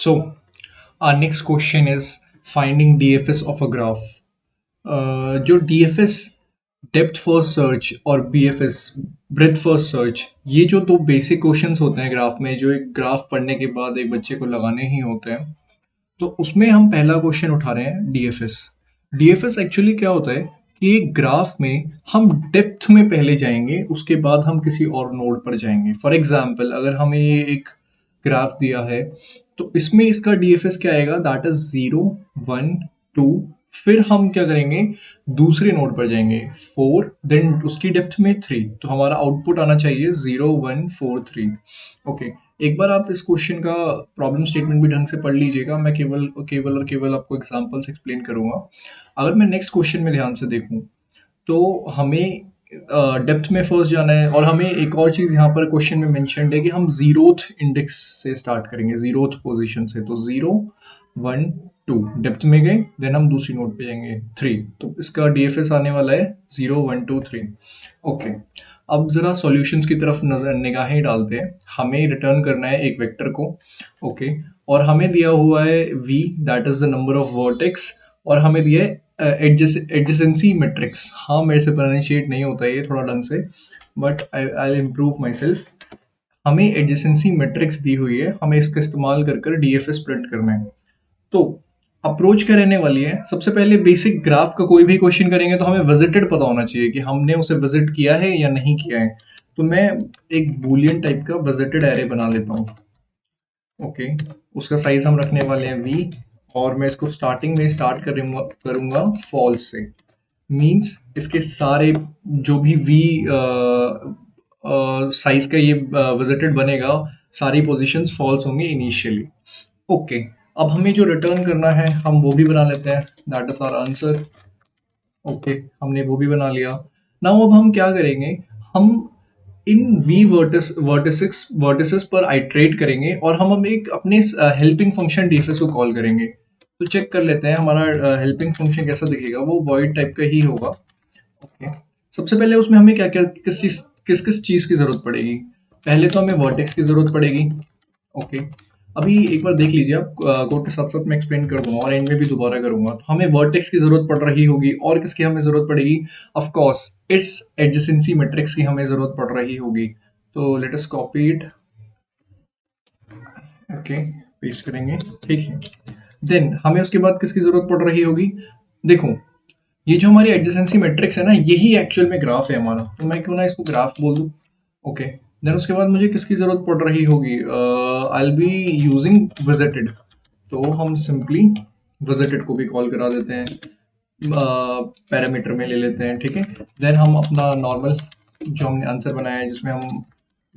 So, our next question is finding DFS of a graph. जो DFS depth first search और BFS breath first search, ये जो दो basic questions होते हैं ग्राफ में, जो एक ग्राफ पढ़ने के बाद एक बच्चे को लगाने ही होते हैं, तो उसमें हम पहला क्वेश्चन उठा रहे हैं डीएफएस। डीएफएस एक्चुअली क्या होता है कि एक ग्राफ में हम डेप्थ में पहले जाएंगे, उसके बाद हम किसी और नोड पर जाएंगे। फॉर एग्जांपल, अगर हमें ये एक ग्राफ दिया है तो इसमें इसका डीएफएस क्या आएगा, दैट इज 0 1 2। फिर हम क्या करेंगे, दूसरे नोड पर जाएंगे 4, देन उसकी डेप्थ में 3, तो हमारा आउटपुट आना चाहिए 0 1 4 3। ओके, एक बार आप इस क्वेश्चन का प्रॉब्लम स्टेटमेंट भी ढंग से पढ़ लीजिएगा। मैं केवल केवल और केवल आपको एग्जांपल्स एक्सप्लेन करूंगा। अगर मैं नेक्स्ट क्वेश्चन में ध्यान से देखूं तो हमें डेप्थ में फर्स्ट जाना है, और हमें एक और चीज़ यहाँ पर क्वेश्चन में मेंशन्ड है कि हम जीरोथ इंडेक्स से स्टार्ट करेंगे, जीरोथ पोजीशन से। तो 0 1 2 डेप्थ में गए, देन हम दूसरी नोड पे जाएंगे 3, तो इसका डीएफएस आने वाला है 0 1 2 3। ओके, अब जरा सॉल्यूशंस की तरफ नजर निगाहें डालते हैं। हमें रिटर्न करना है एक वेक्टर को। ओके, और हमें दिया हुआ है v, that is the number of vertex, और हमें दिया है एडजेसेंसी मैट्रिक्स। हाँ, मेरे से प्रोनाउंशिएट नहीं होता है ये थोड़ा ढंग से, but I improve my self. हमें एडजेसेंसी मैट्रिक्स दी हुई है, हमें इसका इस्तेमाल कर कर डीएफएस प्रिंट करना है। तो अप्रोच क्या रहने वाली है, सबसे पहले बेसिक ग्राफ का कोई भी क्वेश्चन करेंगे तो हमें विजिटेड पता होना चाहिए कि हमने उसे विजिट किया है या नहीं किया है। तो मैं एक बूलियन टाइप का विजिटेड एरे बना लेता हूँ। ओके, उसका साइज हम रखने वाले हैं v, और मैं इसको स्टार्टिंग में स्टार्ट करूंगा फॉल्स से। मींस इसके सारे जो भी v साइज का ये विजिटेड बनेगा, सारी पोजीशंस फॉल्स होंगी इनिशियली। ओके, अब हमें जो रिटर्न करना है हम वो भी बना लेते हैं, that is our answer. Okay, हमने वो भी बना लिया। नाउ अब हम क्या करेंगे, हम इन वी वर्टिसेस पर आइट्रेट करेंगे, और हम एक अपने हेल्पिंग फंक्शन डीएफएस को कॉल करेंगे। तो चेक कर लेते हैं हमारा हेल्पिंग फंक्शन कैसा दिखेगा, वो वॉइड टाइप का ही होगा। ओके, सबसे पहले उसमें हमें क्या क्या किस चीज़ की ज़रूरत पड़ेगी। पहले तो हमें वर्टेक्स की ज़रूरत पड़ेगी। ओके, अभी एक बार देख लीजिए आप, कोड के साथ साथ मैं एक्सप्लेन कर दूंगा और एंड में भी दोबारा करूंगा। तो हमें वर्टेक्स की जरूरत पड़ रही होगी, और किसकी हमें जरूरत पड़ेगी, of course it's adjacency matrix की हमें जरूरत पड़ रही होगी। तो let us copy it. Okay, paste करेंगे, ठीक है। देन हमें उसके बाद किसकी जरूरत पड़ रही होगी, देखो ये जो हमारी एडजेसेंसी मैट्रिक्स है ना, यही एक्चुअल में ग्राफ है हमारा, तो मैं क्यों ना इसको ग्राफ बोल दूं। ओके, देन उसके बाद मुझे किसकी जरूरत पड़ रही होगी, I will be using visited. तो हम सिंपली विजिटेड को भी कॉल करा देते हैं, पैरामीटर में ले लेते हैं, ठीक है। देन हम अपना नॉर्मल जो हमने आंसर बनाया है, जिसमें हम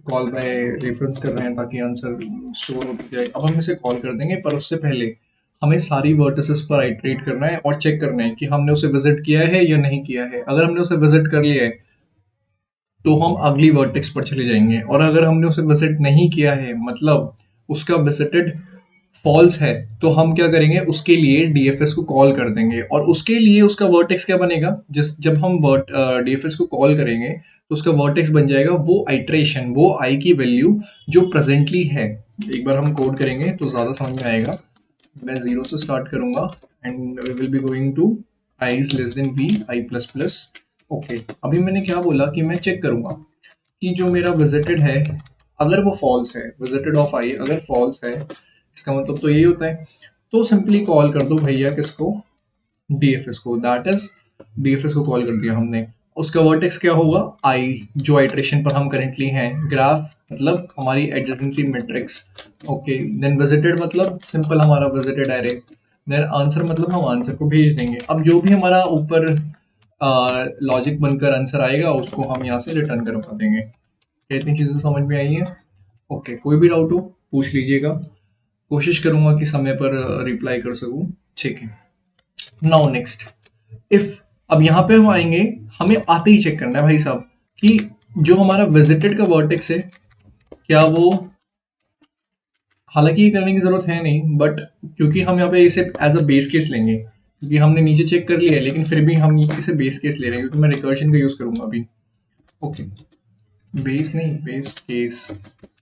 कॉल बाय रेफरेंस कर रहे हैं ताकि आंसर स्टोर हो जाए, अब हम इसे कॉल कर देंगे। पर उससे पहले हमें सारी वर्टिसेस पर आइट्रेट करना है और चेक करना है कि हमने उसे विजिट किया है या नहीं किया है। अगर हमने उसे विजिट कर लिया है तो हम अगली वर्टेक्स पर चले जाएंगे, और अगर हमने उसे विजिट नहीं किया है, मतलब उसका विजिटेड फॉल्स है, तो हम क्या करेंगे, उसके लिए डीएफएस को कॉल कर देंगे, और उसके लिए उसका वर्टेक्स क्या बनेगा, जब हम डीएफएस को कॉल करेंगे तो उसका वर्टेक्स बन जाएगा वो आइट्रेशन, वो आई की वैल्यू जो प्रेजेंटली है। एक बार हम कोड करेंगे तो ज़्यादा समझ में आएगा। मैं जीरो से स्टार्ट करूंगा and we will be going to i is less than v, i plus plus. Okay, अभी मैंने क्या बोला कि मैं चेक करूंगा कि जो मेरा विजिटेड है, अगर वो फॉल्स है, विजिटेड ऑफ आई अगर फॉल्स है, इसका मतलब तो यही होता है। तो सिंपली कॉल कर दो भैया किसको, डीएफएस को, दैट इज डीएफएस को कॉल कर दिया हमने। उसका वर्टेक्स क्या होगा, आई, जो आइट्रेशन पर हम करेंटली हैं। ग्राफ मतलब हमारी adjacency matrix. Okay, then visited मतलब सिंपल हमारा विजिटेड एरे। देन आंसर मतलब हम आंसर को भेज देंगे। अब जो भी हमारा ऊपर लॉजिक बनकर आंसर आएगा उसको हम यहाँ से रिटर्न करवा देंगे। क्या इतनी चीज़ें समझ में आई है? ओके, कोई भी डाउट हो पूछ लीजिएगा, कोशिश करूंगा कि समय पर रिप्लाई कर सकूं, ठीक है। नाउ नेक्स्ट, इफ, अब यहाँ पे हम आएंगे, हमें आते ही चेक करना है भाई साहब कि जो हमारा विजिटेड का वर्टेक्स है, क्या वो, हालांकि ये करने की जरूरत है नहीं, बट क्योंकि हम यहाँ पे इसे एज अ बेस केस लेंगे, क्योंकि हमने नीचे चेक कर लिया है, लेकिन फिर भी हम इसे बेस केस ले रहे हैं क्योंकि मैं रिकर्शन का यूज करूंगा अभी। ओके, बेस नहीं, base case.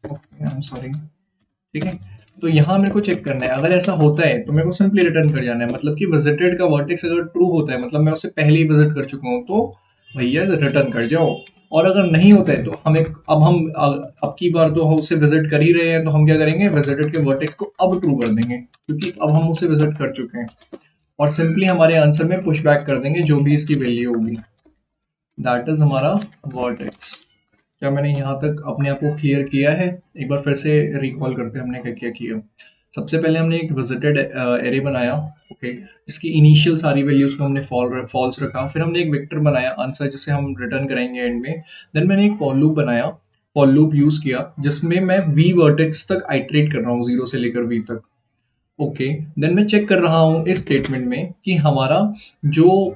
Okay, I am sorry, ठीक है। तो यहाँ मेरे को चेक करना है, अगर ऐसा होता है तो मेरे को सिंपली रिटर्न कर जाना है, मतलब कि विजिटेड का वर्टेक्स अगर ट्रू होता है मतलब मैं उसे पहले ही विजिट कर चुका हूँ तो भैया रिटर्न कर जाओ। और अगर नहीं होता है तो हमें अब की बार तो हम उसे विजिट कर ही रहे हैं तो हम क्या करेंगे, विजिटेड के वर्टेक्स को अब ट्रू कर देंगे क्योंकि अब हम उसे विजिट कर चुके हैं, और सिंपली हमारे आंसर में पुश बैक कर देंगे जो भी इसकी वैल्यू होगी, दैट इज हमारा वर्टेक्स। क्या मैंने यहाँ तक अपने आप को क्लियर किया है? एक बार फिर से रिकॉल करते हैं हमने क्या क्या किया। सबसे पहले हमने एक विजिटेड एरे बनाया, ओके, जिसकी इनिशियल सारी वैल्यूज को हमने फॉल्स रखा। फिर हमने एक वेक्टर बनाया आंसर जिसे हम रिटर्न करेंगे एंड में। देन मैंने एक फॉर लूप बनाया, फॉर लूप यूज किया जिसमें मैं वी वर्टेक्स तक आइट्रेट कर रहा हूँ, जीरो से लेकर वी तक, ओके। देन मैं चेक कर रहा हूँ इस स्टेटमेंट में कि हमारा जो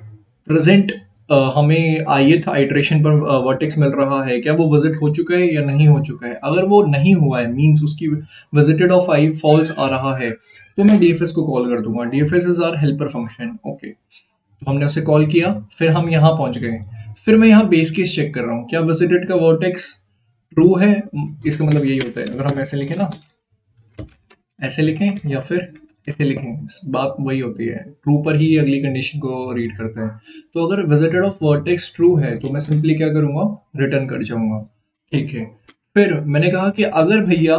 प्रेजेंट हमें ith आइट्रेशन पर वर्टेक्स मिल रहा है क्या वो विजिट हो चुका है या नहीं हो चुका है। अगर वो नहीं हुआ है मींस उसकी विजिटेड ऑफ आई फॉल्स आ रहा है तो मैं डीएफएस को कॉल कर दूंगा। DFS is our helper function, okay. तो हमने उसे कॉल किया, फिर हम यहाँ पहुंच गए। फिर मैं यहाँ बेस केस चेक कर रहा हूँ क्या विजिटेड का वर्टेक्स ट्रू है। इसका मतलब यही होता है, अगर हम ऐसे लिखें ना, ऐसे लिखें या फिर ऐसे लिखें, बात वही होती है, ट्रू पर ही अगली कंडीशन को रीड करता है। तो अगर विजिटेड ऑफ वर्टेक्स ट्रू है तो मैं सिंपली क्या करूंगा, रिटर्न कर जाऊंगा, ठीक है। फिर मैंने कहा कि अगर भैया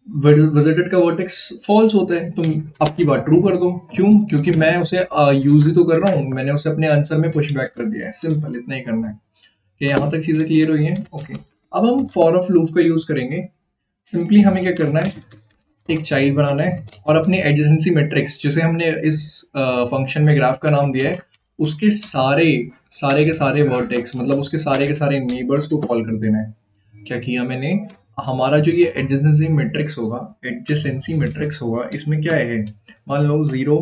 विजिटेड का वर्टेक्स फॉल्स होता है तो आपकी बात ट्रू कर दो। क्यों? क्योंकि मैं उसे यूज ही तो कर रहा हूँ, मैंने उसे अपने आंसर में पुश बैक कर दिया है। सिंपल इतना ही करना है। कि यहाँ तक चीजें क्लियर हुई हैं, ओके। अब हम फॉर ऑफ लूप का यूज करेंगे। सिंपली हमें क्या करना है, एक चाइल्ड बनाना है और अपनी एडजेसेंसी मैट्रिक्स जिसे हमने इस फंक्शन में ग्राफ का नाम दिया है उसके सारे सारे के सारे वर्टेक्स मतलब उसके सारे के सारे नेबर्स को कॉल कर देना है। क्या किया मैंने, हमारा जो ये एडजेसेंसी मैट्रिक्स होगा इसमें क्या है, मान लो 0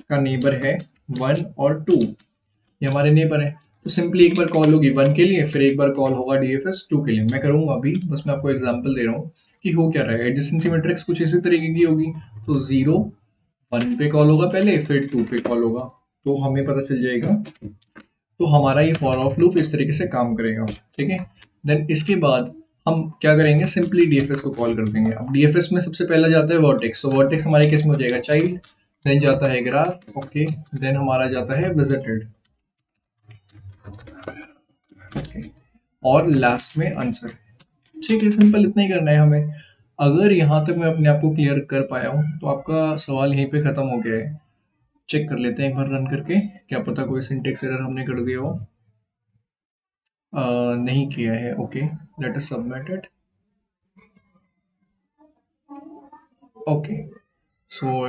का नेबर है 1 और 2, ये हमारे नेबर है। तो सिंपली एक बार कॉल होगी 1 के लिए, फिर एक बार कॉल होगा डीएफएस 2 के लिए। मैं करूंगा अभी, बस मैं आपको एग्जांपल दे रहा हूँ कि हो क्या रहा है। एडजेसेंसी मैट्रिक्स कुछ इसी तरीके की होगी, तो 0 1 पे कॉल होगा पहले, फिर 2 पे कॉल होगा, तो हमें पता चल जाएगा। तो हमारा ये फॉर ऑफ लूप इस तरीके से काम करेगा, ठीक है। देन इसके बाद हम क्या करेंगे, सिंपली डीएफएस को कॉल कर देंगे। अब डीएफएस में सबसे पहला जाता है वर्टेक्स, तो वर्टेक्स हमारे केस में हो जाएगा चाइल्ड, देन जाता है ग्राफ, ओके, देन हमारा जाता है विजिटेड, ओके, और लास्ट में आंसर, ठीक है। सिंपल इतना ही करना है हमें। अगर यहाँ तक मैं अपने आप को क्लियर कर पाया हूँ तो आपका सवाल यहीं पे खत्म हो गया है। चेक कर लेते हैं एक बार रन करके, क्या पता कोई सिंटेक्स एरर हमने कर दिया हो। नहीं किया है, okay, let us submit it, okay. So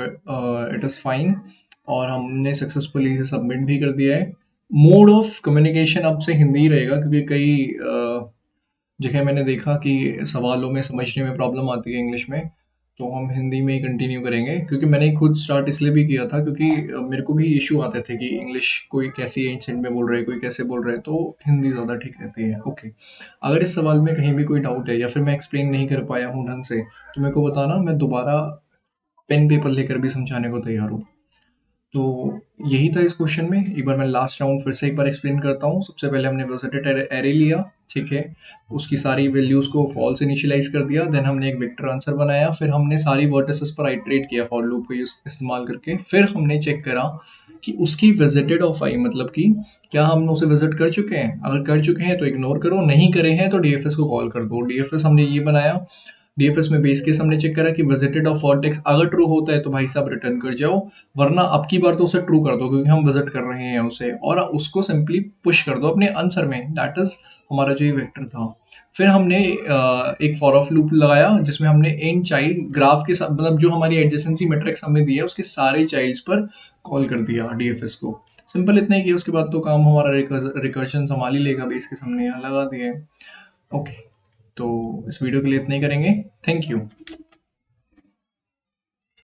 it is fine, और हमने सक्सेसफुली इसे सबमिट भी कर दिया है। मोड ऑफ कम्युनिकेशन अब से हिंदी ही रहेगा क्योंकि कई जगह मैंने देखा कि सवालों में समझने में प्रॉब्लम आती है इंग्लिश में, तो हम हिंदी में ही कंटिन्यू करेंगे। क्योंकि मैंने खुद स्टार्ट इसलिए भी किया था क्योंकि मेरे को भी इशू आते थे कि इंग्लिश कोई कैसी एंसेंट में बोल रहा है, कोई कैसे बोल रहा है, तो हिंदी ज़्यादा ठीक रहती है, ओके। अगर इस सवाल में कहीं भी कोई डाउट है या फिर मैं एक्सप्लेन नहीं कर पाया हूँ ढंग से तो मेरे को बताना, मैं दोबारा पेन पेपर लेकर भी समझाने को तैयार हूँ। तो यही था इस क्वेश्चन में। एक बार मैं लास्ट राउंड फिर से एक बार एक्सप्लेन करता हूँ। सबसे पहले हमने विजिटेड एरे लिया, ठीक है, उसकी सारी वैल्यूज को फॉल्स इनिशियलाइज कर दिया। देन हमने एक वेक्टर आंसर बनाया, फिर हमने सारी वर्टिसेस पर आइट्रेट किया फॉर लूप का इस्तेमाल करके। फिर हमने चेक करा कि उसकी विजिटेड ऑफ आई मतलब कि क्या हम उसे विजिट कर चुके हैं। अगर कर चुके हैं तो इग्नोर करो, नहीं करे हैं तो डीएफएस को कॉल कर दो। डीएफएस हमने ये बनाया, डीएफएस में बेस केस हमने चेक करा कि विजिटेड ऑफ वर्टेक्स अगर ट्रू होता है तो भाई साहब रिटर्न कर जाओ, वरना अब की बार तो उसे ट्रू कर दो क्योंकि हम विजिट कर रहे हैं उसे, और उसको सिंपली पुश कर दो अपने आंसर में। दैट इज हमारा जो ये वेक्टर था। फिर हमने एक फॉर ऑफ लूप लगाया जिसमें हमने इन चाइल्ड ग्राफ के साथ मतलब जो हमारी एडजेसेंसी मैट्रिक्स हमने दिया उसके सारे चाइल्ड्स पर कॉल कर दिया डीएफएस को। सिंपल इतना ही किया, उसके बाद तो काम हमारा रिकर्शन संभाल ही लेगा, बेस केस हमने यहाँ लगा दिया है, ओके। तो इस वीडियो के लिए इतना ही करेंगे, थैंक यू।